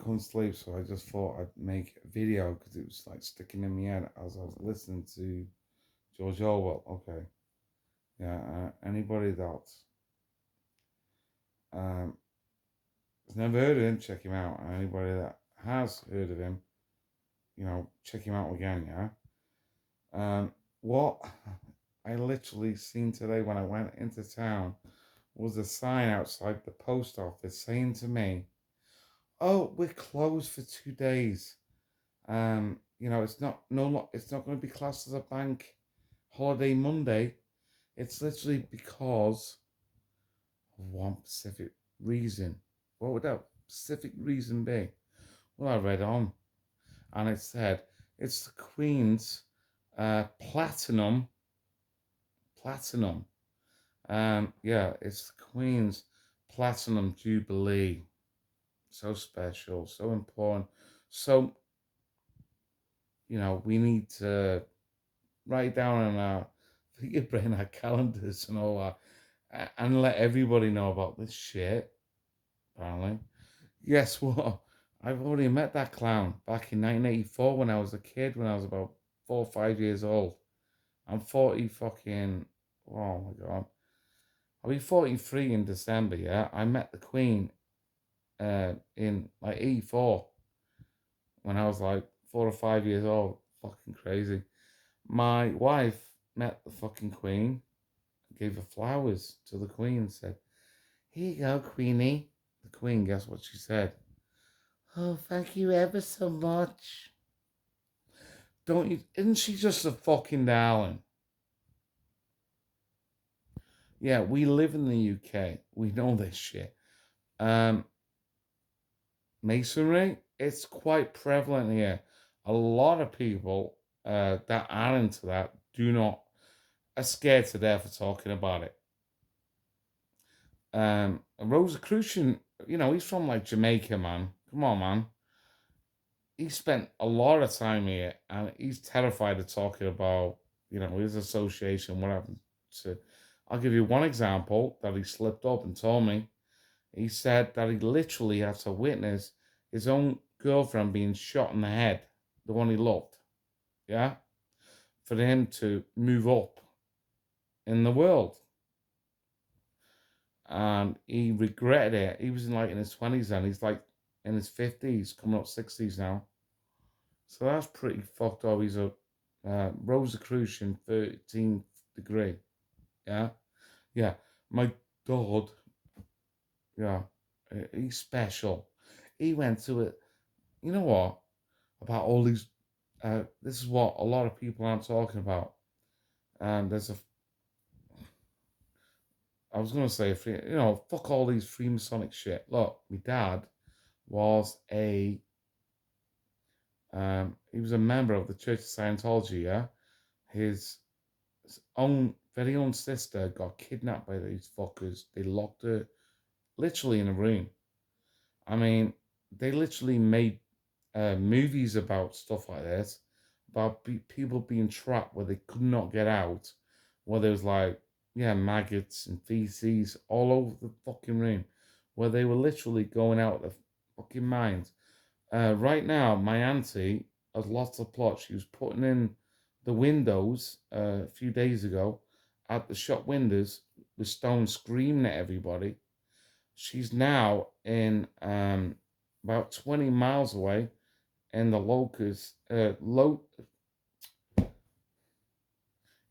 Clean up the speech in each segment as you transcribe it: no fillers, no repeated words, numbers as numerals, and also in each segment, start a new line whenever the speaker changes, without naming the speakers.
couldn't sleep, so I just thought I'd make a video because it was like sticking in my head as I was listening to George Orwell. Okay, yeah. Anybody that um, has never heard of him, check him out. And anybody that has heard of him, check him out again. Yeah. What I literally seen today when I went into town was a sign outside the post office saying to me, "Oh, we're closed for 2 days. It's not no, it's not going to be classed as a bank holiday Monday. It's literally because of one specific reason. What would that specific reason be? Well, I read on, and it said it's the Queen's platinum. Yeah, it's the Queen's platinum jubilee. So special, so important. So we need to write down on our brain our calendars and all that, and let everybody know about this shit. Apparently, guess what? I've already met that clown back in 1984 when I was a kid, when I was about 4 or 5 years old. I'm 40 fucking. Oh my god. I'll be 43 in December, yeah? I met the Queen in like 84 when I was like 4 or 5 years old. Fucking crazy. My wife met the fucking Queen, gave her flowers to the Queen, and said, "Here you go, Queenie." The Queen, guess what she said? "Oh, thank you ever so much." Don't you? Isn't she just a fucking darling? Yeah, we live in the UK. We know this shit. Um, Masonry, it's quite prevalent here. A lot of people that are into that are scared to death of talking about it. Rosicrucian, he's from like Jamaica, man. Come on, man. He spent a lot of time here, and he's terrified of talking about, his association. What happened to? I'll give you one example that he slipped up and told me. He said that he literally had to witness his own girlfriend being shot in the head, the one he loved. Yeah, for him to move up in the world. And he regretted it. He was in his 20s then. He's like in his 50s, coming up 60s now. So that's pretty fucked up. He's a Rosicrucian 13th degree. Yeah, yeah. My dad, yeah, he's special. He went to it. You know what? About all these. This is what a lot of people aren't talking about. There's a. I was gonna say, fuck all these Freemasonic shit. Look, my dad was he was a member of the Church of Scientology. Yeah, his own very own sister got kidnapped by these fuckers. They locked her literally in a room. I mean, they literally made movies about stuff like this, about people being trapped where they could not get out, where there was like, yeah, maggots and feces all over the fucking room, where they were literally going out of their fucking minds. Right now, my auntie has lost the plot. She was putting in the windows a few days ago at the shop windows with stones screaming at everybody. She's now in about 20 miles away in the locus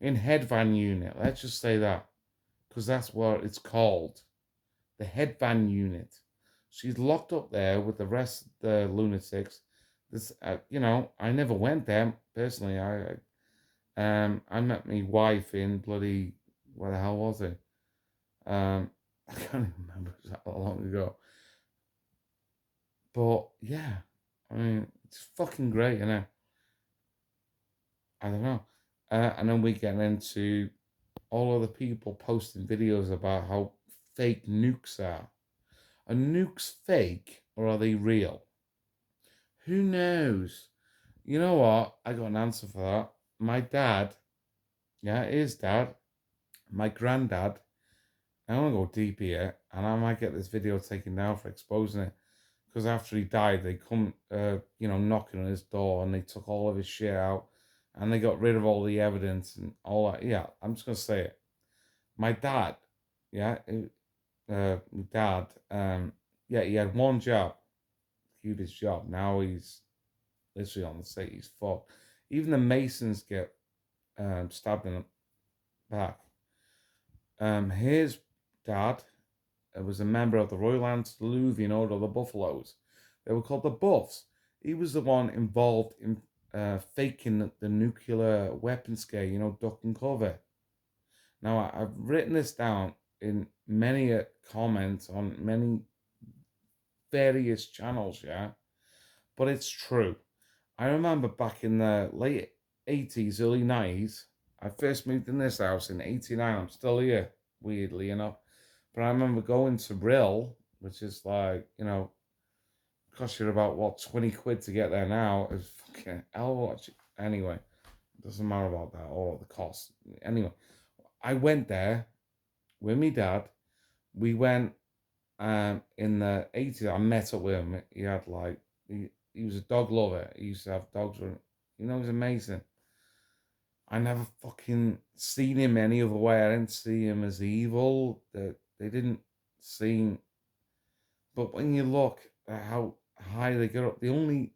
in headvan unit. Let's just say that, because that's what it's called, the headvan unit. She's locked up there with the rest of the lunatics. This, I never went there personally. I met my wife in bloody, where the hell was it? I can't even remember. It was that long ago. But yeah, I mean, it's fucking great, I don't know. And then we get into all of the people posting videos about how fake nukes are. Are nukes fake or are they real? Who knows? You know what? I got an answer for that. My dad, yeah, his dad, my granddad. I want to go deep here, and I might get this video taken down for exposing it. because after he died, they come, knocking on his door, and they took all of his shit out, and they got rid of all the evidence and all that. Yeah, I'm just gonna say it. My dad, yeah, my dad, yeah, he had one job, cutest job. Now he's literally on the state. He's fucked. Even the Masons get stabbed in the back. His dad was a member of the Royal Antediluvian Order of the Buffaloes. They were called the Buffs. He was the one involved in faking the nuclear weapon scare, duck and cover. Now, I've written this down in many comments on many various channels, yeah, but it's true. I remember back in the late 80s, early 90s, I first moved in this house in 89. I'm still here, weirdly enough. But I remember going to Brill, which is like, cost you about, what, 20 quid to get there now. It's fucking hell. Anyway, it doesn't matter about that or the cost. Anyway, I went there with my dad. We went in the 80s. I met up with him. He had like, he was a dog lover. He used to have dogs with him. It was amazing. I never fucking seen him any other way. I didn't see him as evil. They didn't seem. But when you look at how high they get up, the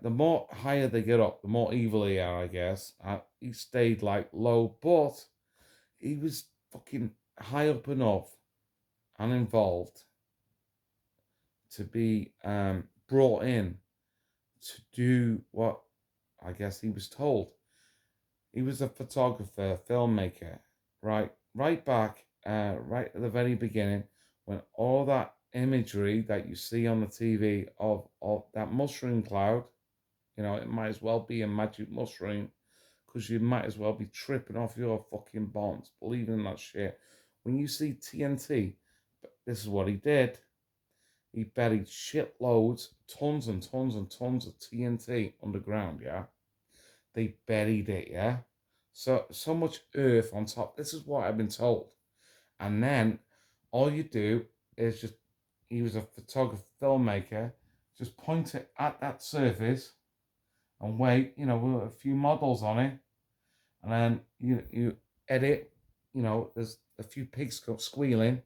more higher they get up, the more evil they are, I guess. He stayed like low, but he was fucking high up enough and involved to be brought in to do what I guess he was told. He was a photographer, filmmaker, right back, right at the very beginning, when all that imagery that you see on the TV of that mushroom cloud, it might as well be a magic mushroom, because you might as well be tripping off your fucking bonds, believing in that shit. When you see TNT, this is what he did. He buried shitloads, tons and tons and tons of TNT underground, yeah? They buried it, yeah? So much earth on top. This is what I've been told. And then all you do is just, he was a photographer, filmmaker, just point it at that surface and wait, with a few models on it. And then you edit, there's a few pigs squealing,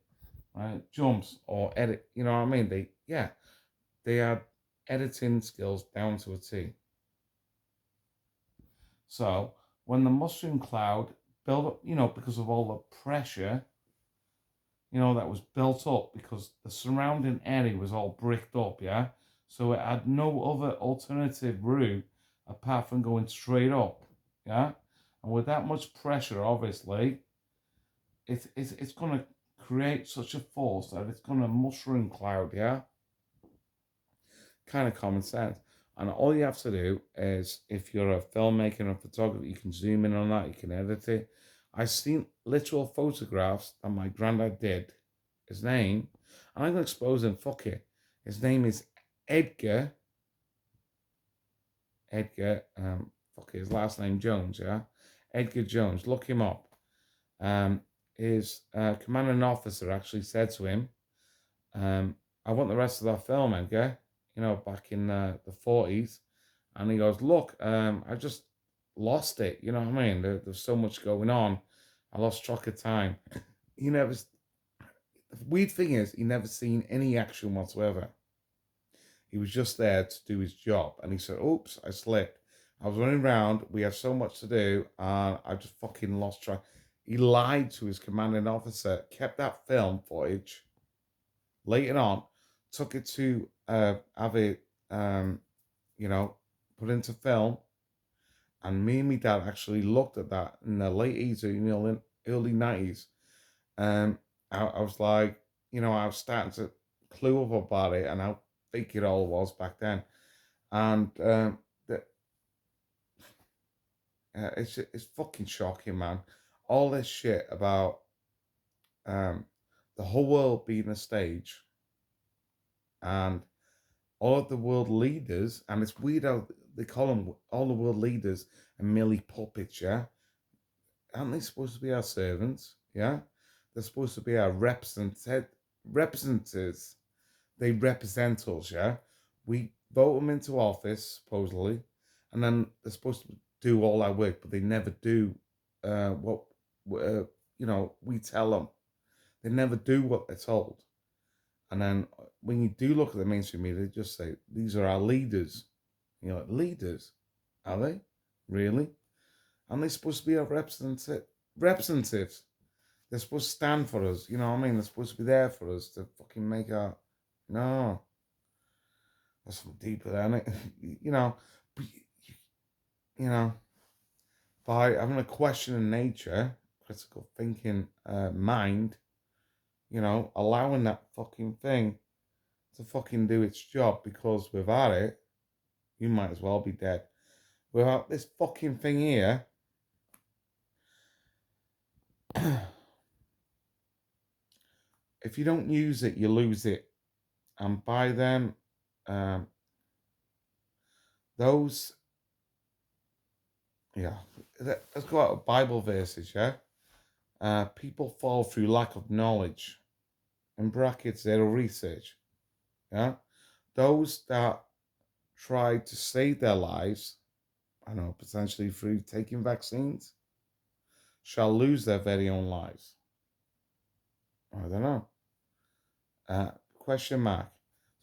right? Jumps or edit, you know what I mean? They had editing skills down to a T. So when the mushroom cloud built up, because of all the pressure, that was built up because the surrounding area was all bricked up, yeah? So it had no other alternative route apart from going straight up, yeah? And with that much pressure, obviously, it's going to create such a force that it's going to mushroom cloud, yeah? Kind of common sense. And all you have to do is, if you're a filmmaker and a photographer, you can zoom in on that, you can edit it. I've seen literal photographs that my granddad did. His name, and I'm going to expose him, fuck it. His name is Edgar. Fuck it, his last name Jones, yeah? Edgar Jones, look him up. His commanding officer actually said to him, I want the rest of that film, Edgar, back in the 40s. And he goes, look, I just lost it. You know what I mean? There's so much going on. I lost track of time. He never, the weird thing is, he never seen any action whatsoever. He was just there to do his job. And he said, oops, I slipped. I was running around. We have so much to do. And I just fucking lost track. He lied to his commanding officer, kept that film footage. Later on, took it to have it, put into film. And me and my dad actually looked at that in the late 80s, early 90s. I was like, I was starting to clue up about it and how fake it all was back then. And it's fucking shocking, man. All this shit about the whole world being a stage, and all of the world leaders, and it's weird how they call them all the world leaders and merely puppets, yeah? Aren't they supposed to be our servants? Yeah? They're supposed to be our representatives. They represent us, yeah? We vote them into office, supposedly, and then they're supposed to do all our work, but they never do what, uh, we tell them. They never do what they're told. And then when you do look at the mainstream media, they just say, these are our leaders. You're like, leaders? Are they? Really? And they're supposed to be our representatives. They're supposed to stand for us. You know what I mean? They're supposed to be there for us to fucking make our... No. That's something deeper than it. you know, but, you know, by having a question in nature, critical thinking mind, allowing that fucking thing to fucking do its job, because without it, you might as well be dead. Without this fucking thing here, if you don't use it, you lose it. And by them, um, those, yeah, let's go out of Bible verses, yeah? People fall through lack of knowledge, in brackets, zero research, yeah? Those that try to save their lives, I know, potentially through taking vaccines, shall lose their very own lives. I don't know. Question mark.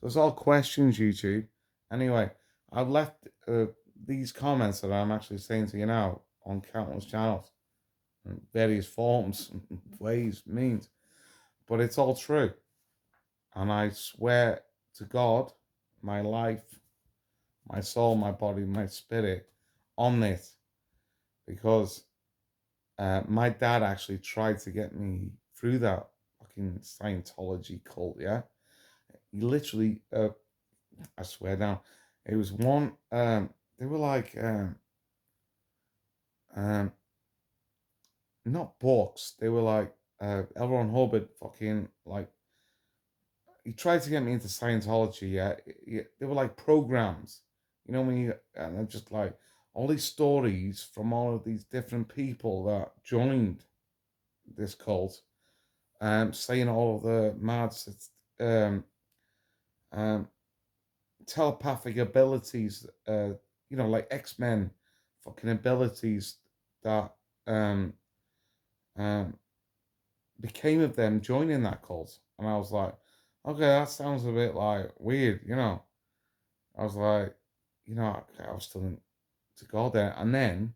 So it's all questions, YouTube. Anyway, I've left these comments that I'm actually saying to you now on countless channels, in various forms, ways, means. But it's all true. And I swear to God, my life, my soul, my body, my spirit on this. Because my dad actually tried to get me through that fucking Scientology cult, yeah? He literally, I swear down, it was one, they were like, um, not books, they were like, L. Ron Hubbard fucking, like, he tried to get me into Scientology, yeah? They were like programs, when you, and I'm just like, all these stories from all of these different people that joined this cult, saying all of the mad, um, um, telepathic abilities, like X-Men fucking abilities that um, um, became of them joining that cult. And I was like, okay, that sounds a bit like weird. I was like, I was still to go there. And then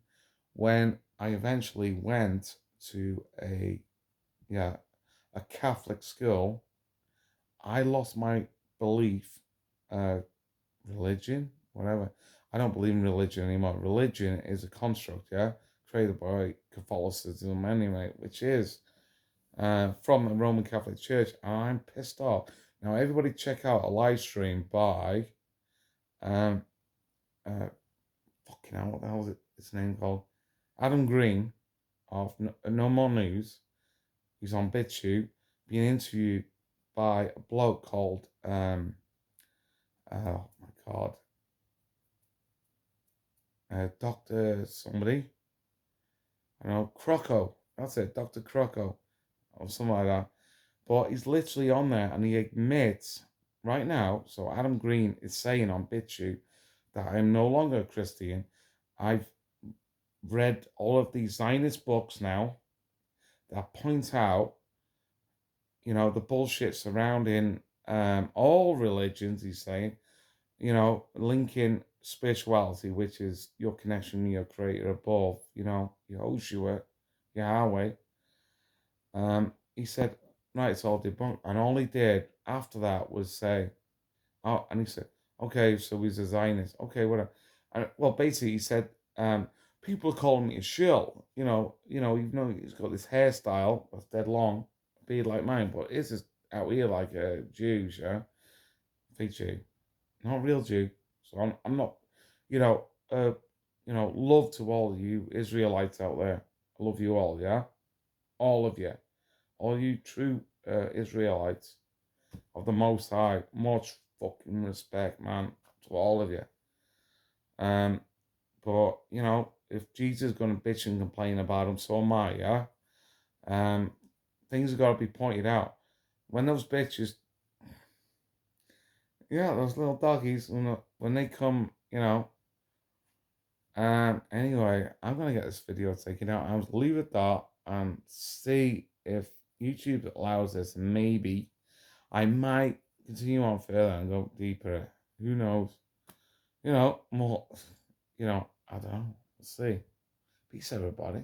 when I eventually went to a Catholic school, I lost my belief, uh, religion, whatever. I don't believe in religion anymore. Religion is a construct, yeah, created by Catholicism anyway, which is from the Roman Catholic Church. And I'm pissed off. Now, everybody check out a live stream by, um, fucking hell, what the hell is his name called? Adam Green of No More News. He's on BitChute, being interviewed by a bloke called, oh my God, Dr. somebody. I don't know, Croco. That's it, Dr. Croco, or something like that. But he's literally on there and he admits right now, so Adam Green is saying on BitChute that I am no longer a Christian. I've read all of these Zionist books now that point out, the bullshit surrounding all religions, he's saying, linking spirituality, which is your connection with your creator above, Yehoshua, Yahweh. He said, right, it's all debunked. And all he did after that was say, oh, and he said, okay, so he's a Zionist. Okay, whatever. And, well, basically, he said, people are calling me a shill. Even though he's got this hairstyle that's dead long, beard like mine, but it's just out here like a Jew, yeah? Fake Jew. Not a real Jew. So I'm not, love to all of you Israelites out there. I love you all, yeah? All of you. All you true Israelites of the Most High. Much fucking respect, man, to all of you. But, if Jesus is going to bitch and complain about him, so am I, yeah? Things have got to be pointed out. When those bitches Yeah, those little doggies when they come, Anyway, I'm gonna get this video taken out. I'll leave it there and see if YouTube allows this. Maybe I might continue on further and go deeper. Who knows? More. I don't know. We'll see. Peace, everybody.